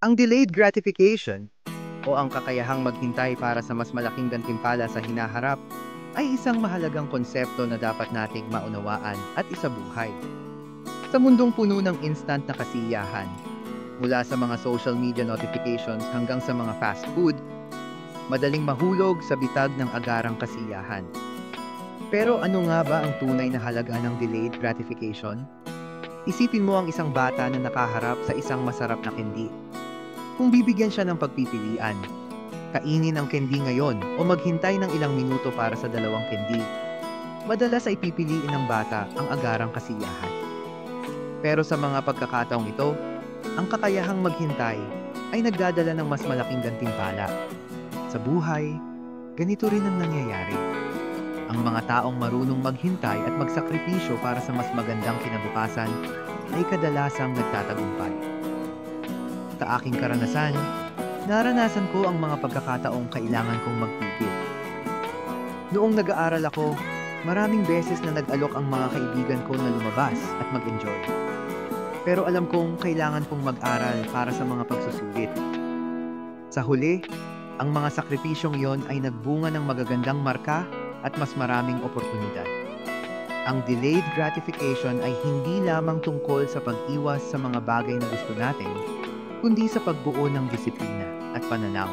Ang delayed gratification o ang kakayahang maghintay para sa mas malaking gantimpala sa hinaharap ay isang mahalagang konsepto na dapat nating maunawaan at isabuhay. Sa mundong puno ng instant na kasiyahan, mula sa mga social media notifications hanggang sa mga fast food, madaling mahulog sa bitag ng agarang kasiyahan. Pero ano nga ba ang tunay na halaga ng delayed gratification? Isipin mo ang isang bata na nakaharap sa isang masarap na candy. Kung bibigyan siya ng pagpipilian, kainin ang candy ngayon o maghintay ng ilang minuto para sa dalawang candy, madalas ay pipiliin ng bata ang agarang kasiyahan. Pero sa mga pagkakataong ito, ang kakayahang maghintay ay nagdadala ng mas malaking gantimpala. Sa buhay, ganito rin ang nangyayari. Ang mga taong marunong maghintay at magsakripisyo para sa mas magandang kinabukasan ay kadalasang nagtatagumpay. Sa aking karanasan, naranasan ko ang mga pagkakataong kailangan kong magpigil. Noong nag-aaral ako, maraming beses na nag-alok ang mga kaibigan ko na lumabas at mag-enjoy. Pero alam kong kailangan kong mag-aral para sa mga pagsusulit. Sa huli, ang mga sakripisyong iyon ay nagbunga ng magagandang marka at mas maraming oportunidad. Ang delayed gratification ay hindi lamang tungkol sa pag-iwas sa mga bagay na gusto natin, kundi sa pagbuo ng disiplina at pananaw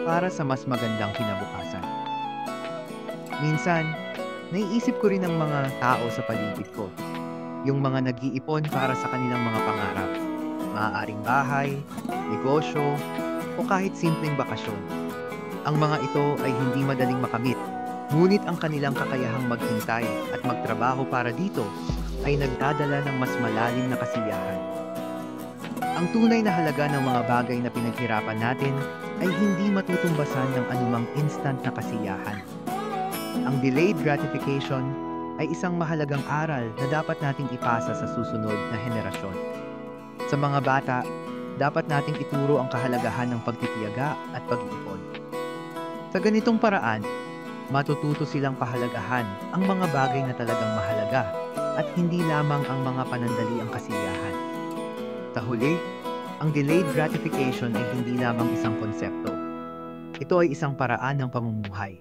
para sa mas magandang kinabukasan. Minsan, naiisip ko rin ang mga tao sa paligid ko, yung mga nag-iipon para sa kanilang mga pangarap, maaaring bahay, negosyo, o kahit simpleng bakasyon. Ang mga ito ay hindi madaling makamit, ngunit ang kanilang kakayahang maghintay at magtrabaho para dito ay nagdadala ng mas malalim na kasiyahan. Ang tunay na halaga ng mga bagay na pinaghirapan natin ay hindi matutumbasan ng anumang instant na kasiyahan. Ang delayed gratification ay isang mahalagang aral na dapat nating ipasa sa susunod na henerasyon. Sa mga bata, dapat nating ituro ang kahalagahan ng pagtitiyaga at pag-iipon. Sa ganitong paraan, matututo silang pahalagahan ang mga bagay na talagang mahalaga at hindi lamang ang mga panandaliang kasiyahan. Sa huli, ang delayed gratification ay hindi lamang isang konsepto. Ito ay isang paraan ng pamumuhay.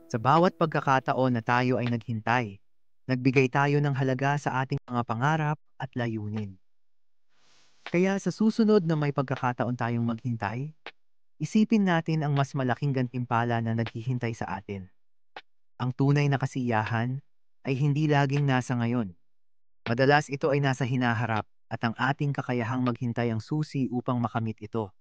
Sa bawat pagkakataon na tayo ay naghintay, nagbigay tayo ng halaga sa ating mga pangarap at layunin. Kaya sa susunod na may pagkakataon tayong maghintay, isipin natin ang mas malaking gantimpala na naghihintay sa atin. Ang tunay na kasiyahan ay hindi laging nasa ngayon. Madalas ito ay nasa hinaharap at ang ating kakayahang maghintay ang susi upang makamit ito.